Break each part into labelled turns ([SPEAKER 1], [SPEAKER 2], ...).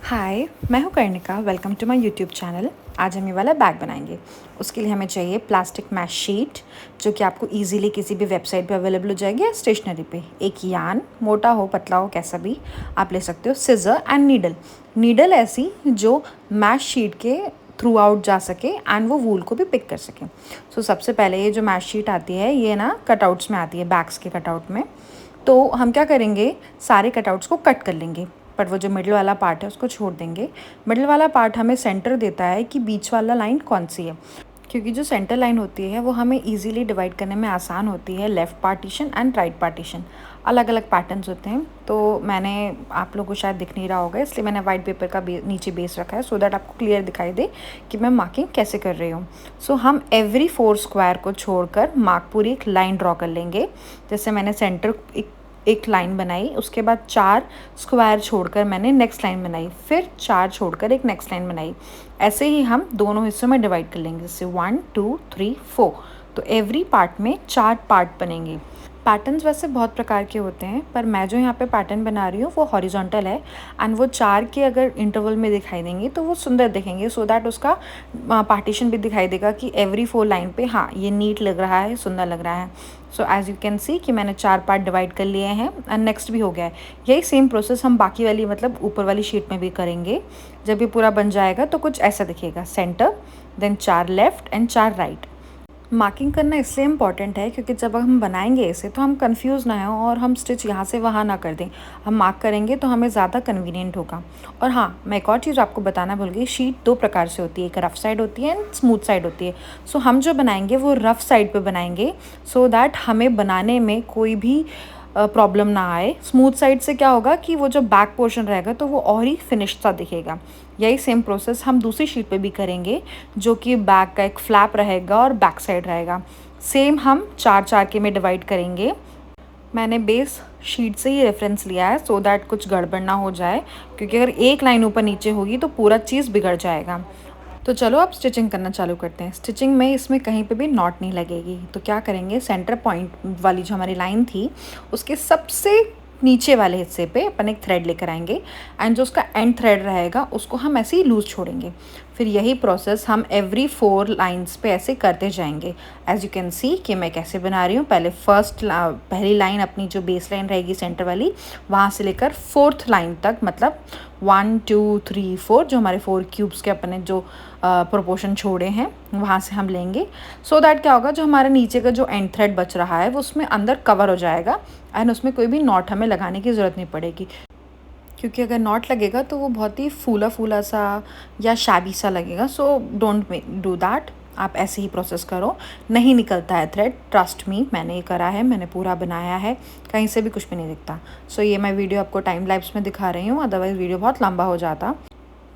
[SPEAKER 1] हाय, मैं हूँ Karnika. Welcome to my YouTube channel. आज हम ये वाला बैग बनाएंगे। उसके लिए हमें चाहिए प्लास्टिक मैश शीट, जो कि आपको इजीली किसी भी वेबसाइट पे अवेलेबल हो जाएगी या स्टेशनरी पे। एक यान, मोटा हो पतला हो कैसा भी आप ले सकते हो। Scissor and needle. नीडल ऐसी जो मैश शीट के थ्रू आउट जा सके एंड वो वूल को भी पिक कर सके। सो सबसे पहले ये जो मैश शीट आती है ये ना कटआउट्स में आती है, बैग्स के कटआउट में। तो हम क्या करेंगे, सारे कटआउट्स को कट कर लेंगे, पर वो जो मिडल वाला पार्ट है उसको छोड़ देंगे। मिडल वाला पार्ट हमें सेंटर देता है कि बीच वाला लाइन कौन सी है, क्योंकि जो सेंटर लाइन होती है वो हमें इजीली डिवाइड करने में आसान होती है। Left partition and right partition अलग अलग पैटर्न्स होते हैं। तो मैंने, आप लोगों को शायद दिख नहीं रहा होगा इसलिए मैंने वाइट पेपर का नीचे बेस रखा है, सो दैट आपको क्लियर दिखाई दे कि मैं मार्किंग कैसे कर रही हूँ। सो हम एवरी 4 स्क्वायर को छोड़कर मार्क पूरी एक लाइन ड्रॉ कर लेंगे। जैसे मैंने सेंटर एक लाइन बनाई, उसके बाद 4 स्क्वायर छोड़कर मैंने नेक्स्ट लाइन बनाई, फिर 4 छोड़कर एक नेक्स्ट लाइन बनाई। ऐसे ही हम दोनों हिस्सों में डिवाइड कर लेंगे, जैसे 1 2 3 4। तो एवरी पार्ट में 4 पार्ट बनेंगे। पैटर्न्स वैसे बहुत प्रकार के होते हैं, पर मैं जो यहाँ पे पैटर्न बना रही हूँ वो हॉरिजॉन्टल है एंड वो 4 के अगर इंटरवल में दिखाई देंगे तो वो सुंदर दिखेंगे, सो दैट उसका पार्टीशन भी दिखाई देगा कि एवरी 4 लाइन पे हाँ ये नीट लग रहा है, सुंदर लग रहा है। So as you can see कि मैंने 4 पार्ट डिवाइड कर लिए हैं एंड नेक्स्ट भी हो गया है। यही सेम प्रोसेस हम बाकी वाली मतलब ऊपर वाली शीट में भी करेंगे। जब ये पूरा बन जाएगा तो कुछ ऐसा दिखेगा, center, then 4 left and 4 right. Marking करना इसलिए इम्पॉर्टेंट है क्योंकि जब हम बनाएंगे इसे तो हम कंफ्यूज ना हो और हम स्टिच यहाँ से वहाँ ना कर दें। हम मार्क करेंगे तो हमें ज़्यादा कन्वीनियंट होगा। और हाँ, मैं एक और चीज़ आपको बताना भूल गई, शीट 2 प्रकार से होती है, एक रफ़ साइड होती है एंड स्मूथ साइड होती है। सो हम जो बनाएंगे वो रफ़ साइड पे बनाएंगे, सो दैट हमें बनाने में कोई भी प्रॉब्लम ना आए। स्मूथ साइड से क्या होगा कि वो जो बैक पोर्शन रहेगा तो वो और ही फिनिश सा दिखेगा। यही सेम प्रोसेस हम दूसरी शीट पे भी करेंगे, जो कि बैक का एक फ्लैप रहेगा और बैक साइड रहेगा। सेम हम 4 4 के में डिवाइड करेंगे। मैंने बेस शीट से ही रेफरेंस लिया है, सो दैट कुछ गड़बड़ ना हो जाए, क्योंकि अगर एक लाइन ऊपर नीचे होगी तो पूरा चीज़ बिगड़ जाएगा। तो चलो अब स्टिचिंग करना चालू करते हैं। स्टिचिंग में इसमें कहीं पे भी नॉट नहीं लगेगी। तो क्या करेंगे, सेंटर पॉइंट वाली जो हमारी लाइन थी उसके सबसे नीचे वाले हिस्से पे अपन एक थ्रेड लेकर आएंगे एंड जो उसका एंड थ्रेड रहेगा उसको हम ऐसे ही लूज़ छोड़ेंगे। फिर यही प्रोसेस हम एवरी 4 लाइंस पे ऐसे करते जाएंगे। एज यू कैन सी कि मैं कैसे बना रही हूँ। पहले पहली लाइन अपनी जो बेस लाइन रहेगी सेंटर वाली, वहाँ से लेकर 4th लाइन तक, मतलब 1 2 3 4 जो हमारे 4 क्यूब्स के अपने जो प्रोपोर्शन छोड़े हैं वहाँ से हम लेंगे। सो दैट क्या होगा, जो हमारे नीचे का जो एंड थ्रेड बच रहा है वो उसमें अंदर कवर हो जाएगा एंड उसमें कोई भी नॉट हमें लगाने की ज़रूरत नहीं पड़ेगी। क्योंकि अगर नॉट लगेगा तो वो बहुत ही फूला फूला सा या शैबी सा लगेगा। So don't do that. आप ऐसे ही प्रोसेस करो, नहीं निकलता है थ्रेड, ट्रस्ट मी, मैंने ये करा है, मैंने पूरा बनाया है, कहीं से भी कुछ भी नहीं दिखता। सो ये मैं वीडियो आपको टाइम लैप्स में दिखा रही हूँ, अदरवाइज़ वीडियो बहुत लंबा हो जाता।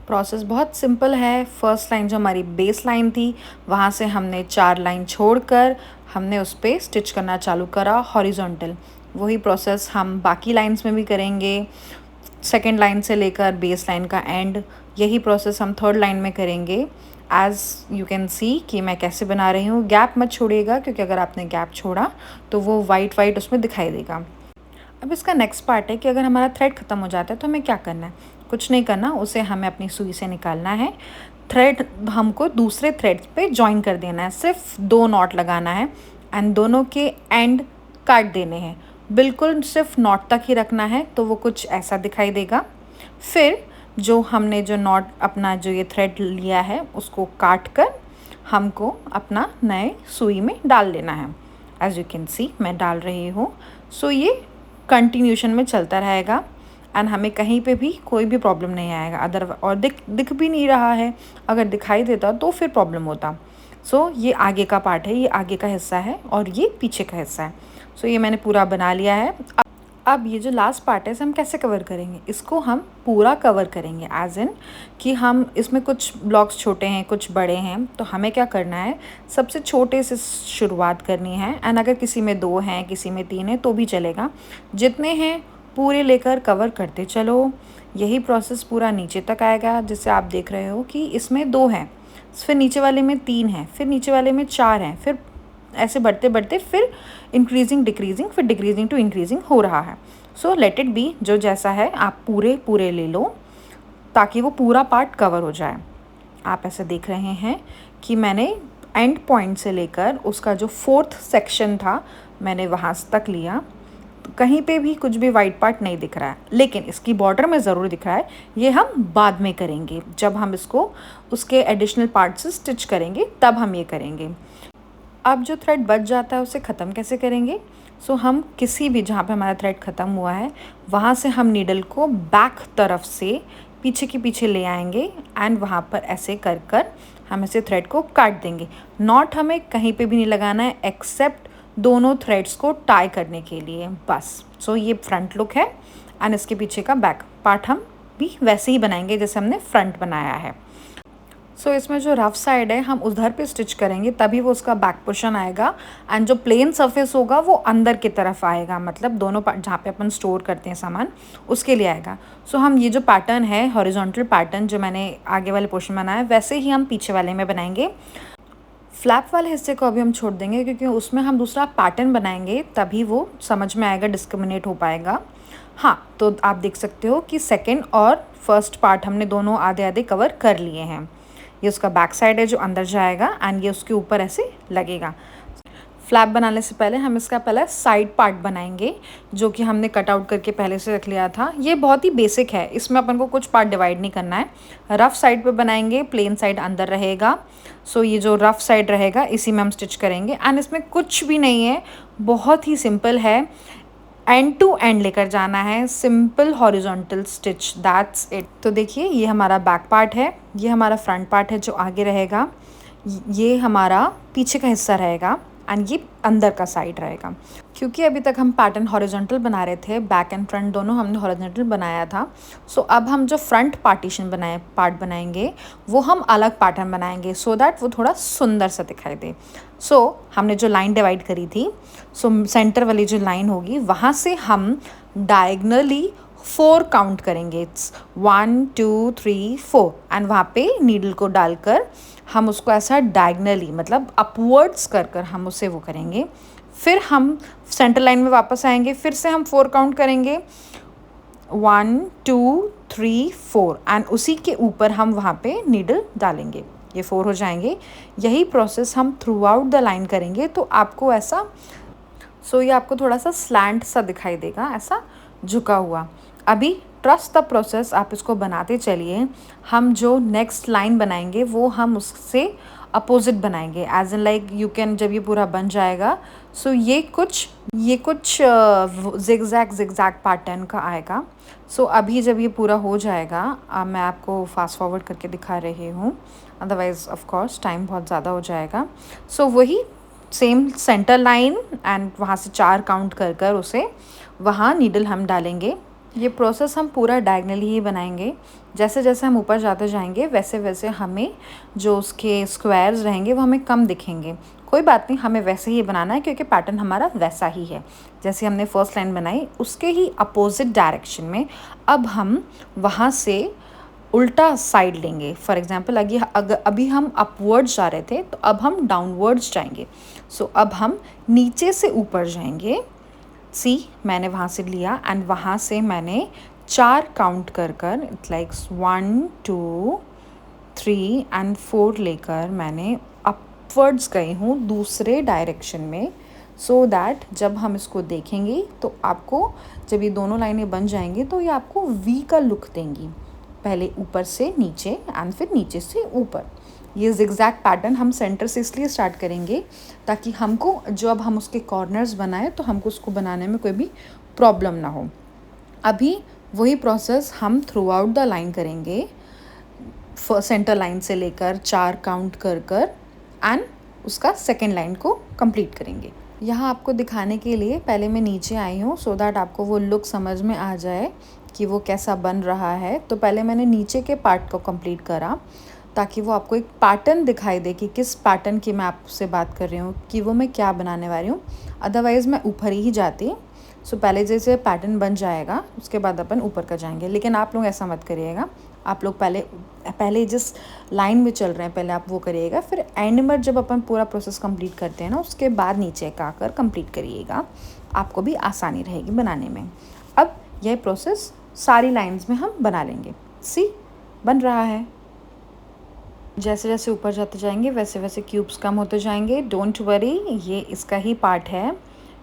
[SPEAKER 1] प्रोसेस बहुत सिंपल है। फर्स्ट लाइन जो हमारी बेस लाइन थी वहाँ से हमने 4 लाइन छोड़कर हमने उस पर स्टिच करना चालू करा हॉरिजॉन्टल। वही प्रोसेस हम बाकी लाइंस में भी करेंगे, सेकेंड लाइन से लेकर बेस लाइन का एंड। यही प्रोसेस हम थर्ड लाइन में करेंगे। एज़ यू कैन सी कि मैं कैसे बना रही हूँ। गैप मत छोड़िएगा, क्योंकि अगर आपने गैप छोड़ा तो वो वाइट वाइट उसमें दिखाई देगा। अब इसका नेक्स्ट पार्ट है कि अगर हमारा थ्रेड ख़त्म हो जाता है तो हमें क्या करना है। कुछ नहीं करना, उसे हमें अपनी सुई से निकालना है। थ्रेड हमको दूसरे थ्रेड पे जॉइन कर देना है, सिर्फ 2 नॉट लगाना है एंड दोनों के एंड काट देने हैं। बिल्कुल सिर्फ नॉट तक ही रखना है, तो वो कुछ ऐसा दिखाई देगा। फिर जो हमने जो नॉट अपना जो ये थ्रेड लिया है उसको काट कर हमको अपना नए सुई में डाल लेना है। एज यू कैन सी मैं डाल रही हूँ। सो ये कंटिन्यूशन में चलता रहेगा एंड हमें कहीं पे भी कोई भी प्रॉब्लम नहीं आएगा। अदर और दिख भी नहीं रहा है, अगर दिखाई देता तो फिर प्रॉब्लम होता। सो ये आगे का पार्ट है, ये आगे का हिस्सा है और ये पीछे का हिस्सा है। सो ये मैंने पूरा बना लिया है। अब ये जो लास्ट पार्ट है इसे हम कैसे कवर करेंगे, इसको हम पूरा कवर करेंगे। एज इन कि हम इसमें कुछ ब्लॉक्स छोटे हैं कुछ बड़े हैं, तो हमें क्या करना है, सबसे छोटे से शुरुआत करनी है। एंड अगर किसी में 2 हैं किसी में 3 है तो भी चलेगा, जितने हैं पूरे लेकर कवर करते चलो। यही प्रोसेस पूरा नीचे तक आएगा। जैसे आप देख रहे हो कि इसमें 2 हैं, फिर नीचे वाले में 3 हैं, फिर नीचे वाले में 4 हैं, फिर ऐसे बढ़ते बढ़ते फिर इंक्रीजिंग डिक्रीजिंग, फिर डिक्रीजिंग टू इंक्रीजिंग हो रहा है। सो लेट इट बी, जो जैसा है आप पूरे पूरे ले लो। ताकि वो पूरा पार्ट कवर हो जाए। आप ऐसे देख रहे हैं कि मैंने एंड पॉइंट से लेकर उसका जो 4th सेक्शन था मैंने वहाँ तक लिया। कहीं पे भी कुछ भी वाइट पार्ट नहीं दिख रहा है, लेकिन इसकी बॉर्डर में ज़रूर दिख रहा है। ये हम बाद में करेंगे, जब हम इसको उसके एडिशनल पार्ट से स्टिच करेंगे तब हम ये करेंगे। अब जो थ्रेड बच जाता है उसे ख़त्म कैसे करेंगे? हम किसी भी जहाँ पे हमारा थ्रेड ख़त्म हुआ है वहाँ से हम नीडल को बैक तरफ से पीछे के पीछे ले आएंगे एंड वहाँ पर ऐसे कर कर हम इसे थ्रेड को काट देंगे। नॉट हमें कहीं पे भी नहीं लगाना है एक्सेप्ट दोनों थ्रेड्स को टाई करने के लिए, बस। ये फ्रंट लुक है एंड इसके पीछे का बैक पार्ट हम भी वैसे ही बनाएंगे जैसे हमने फ्रंट बनाया है। इसमें जो रफ साइड है हम उधर पे स्टिच करेंगे, तभी वो उसका बैक पोर्शन आएगा एंड जो प्लेन सरफेस होगा वो अंदर की तरफ आएगा, मतलब दोनों जहाँ पे अपन स्टोर करते हैं सामान उसके लिए आएगा। हम ये जो पैटर्न है हॉरिजॉन्टल पैटर्न जो मैंने आगे वाले पोर्शन बनाया है वैसे ही हम पीछे वाले में बनाएंगे। फ्लैप वाले हिस्से को अभी हम छोड़ देंगे क्योंकि उसमें हम दूसरा पैटर्न बनाएंगे, तभी वो समझ में आएगा, डिस्क्रिमिनेट हो पाएगा। हाँ, तो आप देख सकते हो कि सेकेंड और फर्स्ट पार्ट हमने दोनों आधे आधे कवर कर लिए हैं। ये उसका बैक साइड है जो अंदर जाएगा एंड ये उसके ऊपर ऐसे लगेगा। फ्लैप बनाने से पहले हम इसका पहले साइड पार्ट बनाएंगे जो कि हमने कट आउट करके पहले से रख लिया था। ये बहुत ही बेसिक है, इसमें अपन को कुछ पार्ट डिवाइड नहीं करना है। रफ़ साइड पे बनाएंगे, प्लेन साइड अंदर रहेगा। ये जो रफ़ साइड रहेगा इसी में हम स्टिच करेंगे एंड इसमें कुछ भी नहीं है, बहुत ही सिंपल है। एंड टू एंड लेकर जाना है, simple horizontal stitch, that's it. तो देखिए ये हमारा बैक पार्ट है, ये हमारा फ्रंट पार्ट है जो आगे रहेगा, ये हमारा पीछे का हिस्सा रहेगा एंड ये अंदर का साइड रहेगा। क्योंकि अभी तक हम पैटर्न हॉरिजॉन्टल बना रहे थे, बैक एंड फ्रंट दोनों हमने हॉरिजॉन्टल बनाया था। अब हम जो फ्रंट पार्टीशन पार्ट बनाएंगे वो हम अलग पैटर्न बनाएंगे सो दैट वो थोड़ा सुंदर सा दिखाई दे। हमने जो लाइन डिवाइड करी थी, सेंटर वाली जो लाइन होगी वहाँ से हम डायगनली 4 काउंट करेंगे। इट्स 1 2 3 4 एंड वहाँ पे नीडल को डालकर हम उसको ऐसा डायगनली मतलब अपवर्ड्स कर कर हम उसे वो करेंगे। फिर हम सेंटर लाइन में वापस आएंगे, फिर से हम 4 काउंट करेंगे, 1 2 3 4 एंड उसी के ऊपर हम वहाँ पे नीडल डालेंगे, ये 4 हो जाएंगे। यही प्रोसेस हम थ्रू आउट द लाइन करेंगे। तो आपको ऐसा ये आपको थोड़ा सा स्लैंट सा दिखाई देगा, ऐसा झुका हुआ। अभी ट्रस्ट द प्रोसेस, आप इसको बनाते चलिए। हम जो नेक्स्ट लाइन बनाएंगे वो हम उससे अपोजिट बनाएंगे, as in like you can, जब ये पूरा बन जाएगा ये कुछ जिगजैग पैटर्न का आएगा। अभी जब ये पूरा हो जाएगा मैं आपको फास्ट फॉरवर्ड करके दिखा रही हूँ, अदरवाइज़ ऑफ कोर्स टाइम बहुत ज़्यादा हो जाएगा। वही सेम सेंटर लाइन एंड वहाँ से 4 काउंट कर कर उसे वहाँ नीडल हम डालेंगे। ये प्रोसेस हम पूरा डायगनली ही बनाएंगे। जैसे जैसे हम ऊपर जाते जाएंगे वैसे वैसे हमें जो उसके स्क्वायर्स रहेंगे वो हमें कम दिखेंगे। कोई बात नहीं, हमें वैसे ही बनाना है क्योंकि पैटर्न हमारा वैसा ही है जैसे हमने फर्स्ट लाइन बनाई, उसके ही अपोजिट डायरेक्शन में अब हम वहाँ से उल्टा साइड लेंगे। फॉर एग्जांपल अभी हम अपवर्ड्स जा रहे थे तो अब हम डाउनवर्ड्स जाएंगे। अब हम नीचे से ऊपर जाएंगे। मैंने वहाँ से लिया एंड वहाँ से मैंने 4 काउंट कर कर इट्स लाइक 1 2 3 एंड 4 लेकर मैंने अपवर्ड्स गई हूँ दूसरे डायरेक्शन में, सो दैट जब हम इसको देखेंगे तो आपको जब ये दोनों लाइनें बन जाएंगी तो ये आपको वी का लुक देंगी, पहले ऊपर से नीचे एंड फिर नीचे से ऊपर। ये जिगजैग पैटर्न हम सेंटर से इसलिए स्टार्ट करेंगे ताकि हमको जो अब हम उसके कॉर्नर्स बनाए तो हमको उसको बनाने में कोई भी प्रॉब्लम ना हो। अभी वही प्रोसेस हम थ्रू आउट द लाइन करेंगे, सेंटर लाइन से लेकर 4 काउंट कर कर एंड उसका सेकेंड लाइन को कंप्लीट करेंगे। यहाँ आपको दिखाने के लिए पहले मैं नीचे आई हूँ सो दैट आपको वो लुक समझ में आ जाए कि वो कैसा बन रहा है। तो पहले मैंने नीचे के पार्ट को कंप्लीट करा ताकि वो आपको एक पैटर्न दिखाई दे कि किस पैटर्न की मैं आपसे बात कर रही हूँ, कि वो मैं क्या बनाने वाली हूँ। अदरवाइज़ मैं ऊपर ही जाती। पहले जैसे पैटर्न बन जाएगा उसके बाद अपन ऊपर का जाएंगे, लेकिन आप लोग ऐसा मत करिएगा। आप लोग पहले जिस लाइन में चल रहे हैं पहले आप वो करिएगा, फिर एंड में जब अपन पूरा प्रोसेस कंप्लीट करते हैं ना उसके बाद नीचे का आकर कंप्लीट करिएगा, आपको भी आसानी रहेगी बनाने में। अब यह प्रोसेस सारी लाइंस में हम बना लेंगे। बन रहा है। जैसे जैसे ऊपर जाते जाएंगे वैसे वैसे क्यूब्स कम होते जाएंगे। डोंट वरी, ये इसका ही पार्ट है,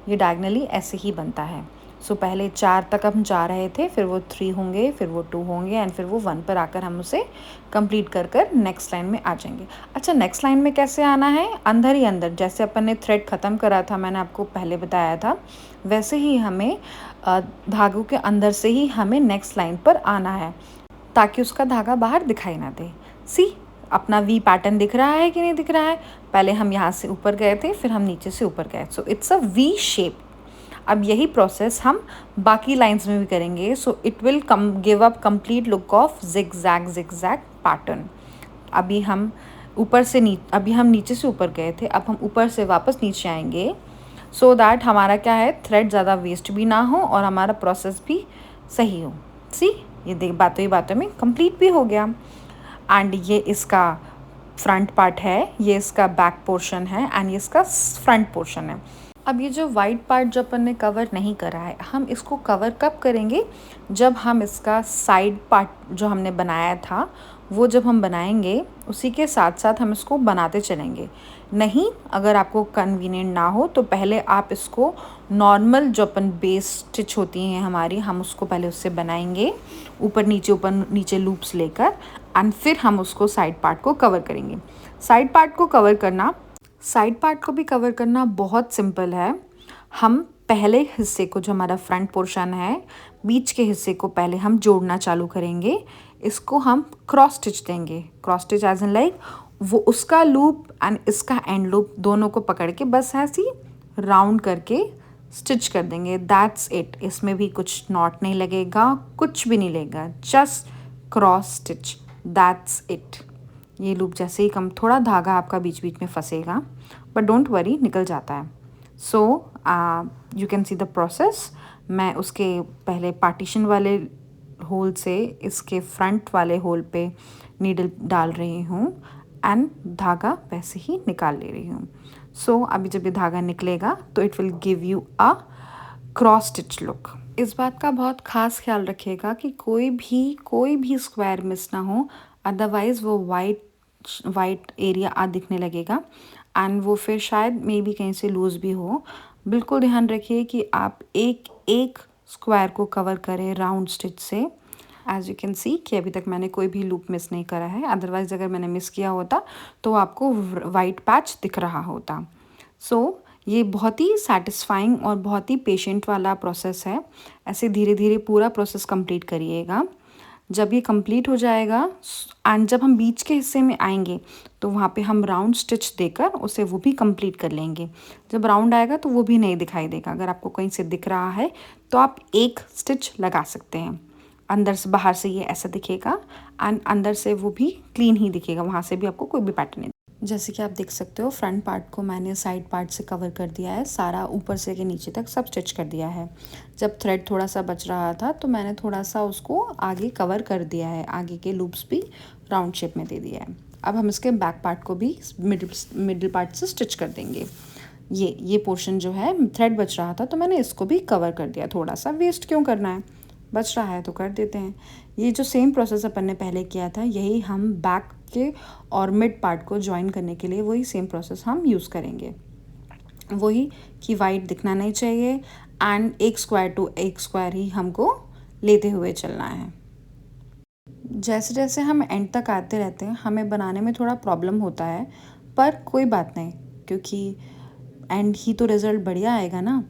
[SPEAKER 1] ये डायगनली ऐसे ही बनता है। सो पहले 4 तक हम जा रहे थे, फिर वो 3 होंगे, फिर वो 2 होंगे एंड फिर वो 1 पर आकर हम उसे कंप्लीट कर कर नेक्स्ट लाइन में आ जाएंगे। अच्छा, नेक्स्ट लाइन में कैसे आना है? अंदर ही अंदर, जैसे अपन ने थ्रेड ख़त्म करा था, मैंने आपको पहले बताया था, वैसे ही हमें धागों के अंदर से ही हमें नेक्स्ट लाइन पर आना है, ताकि उसका धागा बाहर दिखाई ना दे। सी, अपना वी पैटर्न दिख रहा है कि नहीं दिख रहा है? पहले हम यहाँ से ऊपर गए थे, फिर हम नीचे से ऊपर गए, so it's a V shape. अब यही प्रोसेस हम बाकी लाइंस में भी करेंगे, so it will give up complete look of zigzag zigzag pattern. अभी हम अभी हम नीचे से ऊपर गए थे, अब हम ऊपर से वापस नीचे आएंगे, सो दैट हमारा क्या है, थ्रेड ज़्यादा वेस्ट भी ना हो और हमारा प्रोसेस भी सही हो। सी, ये देख, बातों ही बातों में कंप्लीट भी हो गया। एंड ये इसका फ्रंट पार्ट है, ये इसका बैक पोर्शन है एंड ये इसका फ्रंट पोर्शन है। अब ये जो वाइट पार्ट जो अपन ने कवर नहीं करा है, हम इसको कवर कब करेंगे? जब हम इसका साइड पार्ट जो हमने बनाया था वो जब हम बनाएंगे, उसी के साथ साथ हम इसको बनाते चलेंगे। नहीं, अगर आपको कन्वीनियंट ना हो तो पहले आप इसको नॉर्मल जो अपन बेस स्टिच होती हैं हमारी, हम उसको पहले उससे बनाएंगे, ऊपर नीचे लूप्स लेकर, एंड फिर हम उसको साइड पार्ट को कवर करेंगे। साइड पार्ट को भी कवर करना बहुत सिंपल है। हम पहले हिस्से को, जो हमारा फ्रंट पोर्शन है, बीच के हिस्से को पहले हम जोड़ना चालू करेंगे। इसको हम क्रॉस स्टिच देंगे। Cross stitch as in like वो उसका लूप एंड इसका एंड लूप दोनों को पकड़ के बस ऐसी राउंड करके स्टिच कर देंगे। That's it. इसमें भी कुछ नॉट नहीं लगेगा, कुछ भी नहीं लगेगा, just cross stitch, that's it. ये लूप जैसे ही कम, थोड़ा धागा आपका बीच बीच में फंसेगा, बट डोंट वरी, निकल जाता है। So you can see the process. मैं उसके पहले पार्टीशन वाले होल से इसके फ्रंट वाले होल पे नीडल डाल रही हूँ एंड धागा वैसे ही निकाल ले रही हूँ। सो अभी जब ये धागा निकलेगा तो it will give you a cross stitch look. इस बात का बहुत ख़ास ख्याल रखिएगा कि कोई भी स्क्वायर मिस ना हो, अदरवाइज़ वो वाइट एरिया दिखने लगेगा एंड वो फिर शायद मे बी कहीं से लूज़ भी हो। बिल्कुल ध्यान रखिए कि आप एक एक स्क्वायर को कवर करें राउंड स्टिच से। एज यू कैन सी कि अभी तक मैंने कोई भी लूप मिस नहीं करा है, अदरवाइज़ अगर मैंने मिस किया होता तो आपको वाइट पैच दिख रहा होता। सो ये बहुत ही सेटिस्फाइंग और बहुत ही पेशेंट वाला प्रोसेस है। ऐसे धीरे धीरे पूरा प्रोसेस कंप्लीट करिएगा। जब ये कंप्लीट हो जाएगा एंड जब हम बीच के हिस्से में आएंगे तो वहाँ पे हम राउंड स्टिच देकर उसे वो भी कंप्लीट कर लेंगे। जब राउंड आएगा तो वो भी नहीं दिखाई देगा। अगर आपको कहीं से दिख रहा है तो आप एक स्टिच लगा सकते हैं। अंदर से बाहर से ये ऐसा दिखेगा एंड अंदर से वो भी क्लीन ही दिखेगा, वहाँ से भी आपको कोई भी पैटर्न नहीं। जैसे कि आप देख सकते हो, फ्रंट पार्ट को मैंने साइड पार्ट से कवर कर दिया है, सारा ऊपर से के नीचे तक सब स्टिच कर दिया है। जब थ्रेड थोड़ा सा बच रहा था तो मैंने थोड़ा सा उसको आगे कवर कर दिया है, आगे के लूप्स भी राउंड शेप में दे दिया है। अब हम इसके बैक पार्ट को भी मिडिल पार्ट से स्टिच कर देंगे। ये पोर्शन जो है, थ्रेड बच रहा था तो मैंने इसको भी कवर कर दिया। थोड़ा सा वेस्ट क्यों करना है, बच रहा है तो कर देते हैं। ये जो सेम प्रोसेस अपन ने पहले किया था, यही हम बैक के और मिड पार्ट को ज्वाइन करने के लिए वही सेम प्रोसेस हम यूज़ करेंगे। वही कि वाइट दिखना नहीं चाहिए एंड एक स्क्वायर टू एक स्क्वायर ही हमको लेते हुए चलना है। जैसे जैसे हम एंड तक आते रहते हैं, हमें बनाने में थोड़ा प्रॉब्लम होता है, पर कोई बात नहीं, क्योंकि एंड ही तो रिज़ल्ट बढ़िया आएगा ना।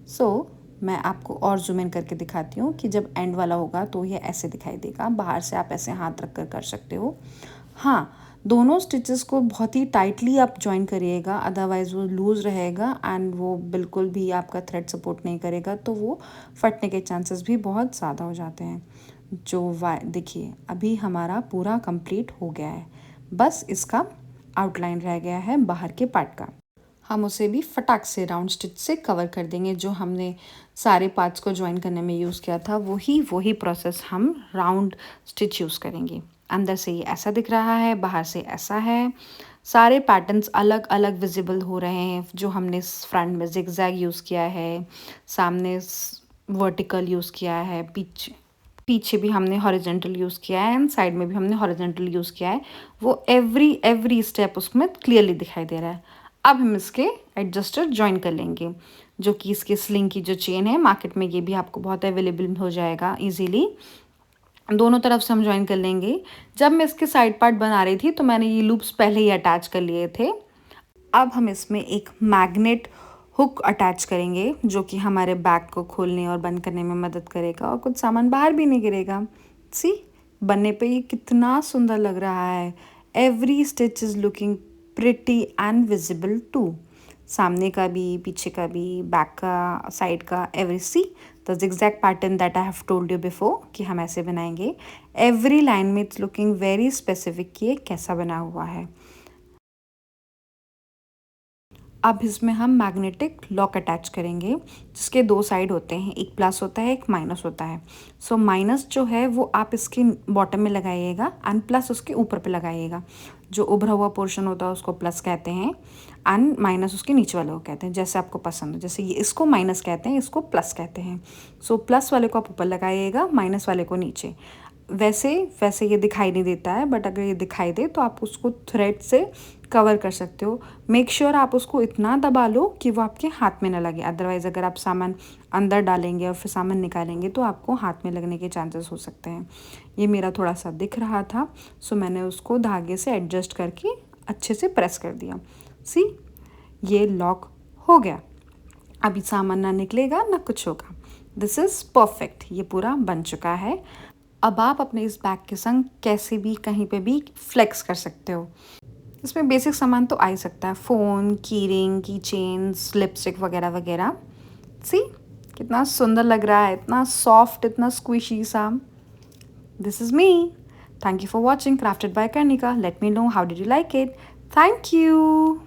[SPEAKER 1] सो मैं आपको और जूम इन करके दिखाती हूँ कि जब एंड वाला होगा तो ये ऐसे दिखाई देगा। बाहर से आप ऐसे हाथ रख कर सकते हो। हाँ, दोनों स्टिचेस को बहुत ही टाइटली आप जॉइन करिएगा, अदरवाइज़ वो लूज़ रहेगा एंड वो बिल्कुल भी आपका थ्रेड सपोर्ट नहीं करेगा, तो वो फटने के चांसेस भी बहुत ज़्यादा हो जाते हैं। देखिए, अभी हमारा पूरा कंप्लीट हो गया है, बस इसका आउटलाइन रह गया है बाहर के पार्ट का। हम उसे भी फटाक से राउंड स्टिच से कवर कर देंगे। जो हमने सारे पार्ट्स को ज्वाइन करने में यूज़ किया था वही प्रोसेस हम राउंड स्टिच यूज़ करेंगे। अंदर से ये ऐसा दिख रहा है, बाहर से ऐसा है। सारे पैटर्न्स अलग अलग विजिबल हो रहे हैं। जो हमने फ्रंट में जिगजैग यूज़ किया है, सामने वर्टिकल यूज़ किया है, पीछे पीछे भी हमने हॉरिजॉन्टल यूज़ किया है एंड साइड में भी हमने हॉरिजॉन्टल यूज़ किया है। वो एवरी स्टेप उसमें क्लियरली दिखाई दे रहा है। अब हम इसके एडजस्टर जॉइन कर लेंगे, जो कि इसके स्लिंग की जो चेन है, मार्केट में ये भी आपको बहुत अवेलेबल हो जाएगा ईजीली। दोनों तरफ से हम जॉइन कर लेंगे। जब मैं इसके साइड पार्ट बना रही थी तो मैंने ये लूप्स पहले ही अटैच कर लिए थे। अब हम इसमें एक मैग्नेट हुक अटैच करेंगे, जो कि हमारे बैग को खोलने और बंद करने में मदद करेगा और कुछ सामान बाहर भी नहीं गिरेगा। सी, बनने पे ये कितना सुंदर लग रहा है। Every stitch is looking pretty and visible too. सामने का भी, पीछे का भी, बैक का, साइड का, every see the zigzag pattern that I have told you before कि हम ऐसे बनाएंगे। एवरी लाइन में इट्स लुकिंग वेरी स्पेसिफिक कि ये कैसा बना हुआ है। अब इसमें हम मैग्नेटिक लॉक अटैच करेंगे, जिसके दो साइड होते हैं, एक प्लस होता है, एक माइनस होता है। सो माइनस जो है वो आप इसके बॉटम में लगाइएगा एंड प्लस उसके ऊपर पे लगाइएगा। जो उभरा हुआ पोर्शन होता है उसको प्लस कहते हैं एंड माइनस उसके नीचे वाले को कहते हैं, जैसे आपको पसंद हो। जैसे ये इसको माइनस कहते हैं, इसको प्लस कहते हैं। सो प्लस वाले को आप ऊपर लगाइएगा, माइनस वाले को नीचे। वैसे वैसे ये दिखाई नहीं देता है, बट अगर ये दिखाई दे तो आप उसको थ्रेड से कवर कर सकते हो। मेक श्योर आप उसको इतना दबा लो कि वो आपके हाथ में ना लगे, अदरवाइज़ अगर आप सामान अंदर डालेंगे और फिर सामान निकालेंगे तो आपको हाथ में लगने के चांसेस हो सकते हैं। ये मेरा थोड़ा सा दिख रहा था, सो मैंने उसको धागे से एडजस्ट करके अच्छे से प्रेस कर दिया। सी, ये लॉक हो गया। अभी सामान ना निकलेगा ना कुछ होगा। दिस इज़ परफेक्ट, ये पूरा बन चुका है। अब आप अपने इस बैग के संग कैसे भी कहीं पे भी फ्लेक्स कर सकते हो। इसमें बेसिक सामान तो आ ही सकता है, फ़ोन, की रिंग, की चेन्स, लिपस्टिक वगैरह वगैरह। सी, कितना सुंदर लग रहा है, इतना सॉफ्ट, इतना स्क्विशी सा। This is me. Thank you for watching crafted by Karnika. Let me know how did you like it. Thank you.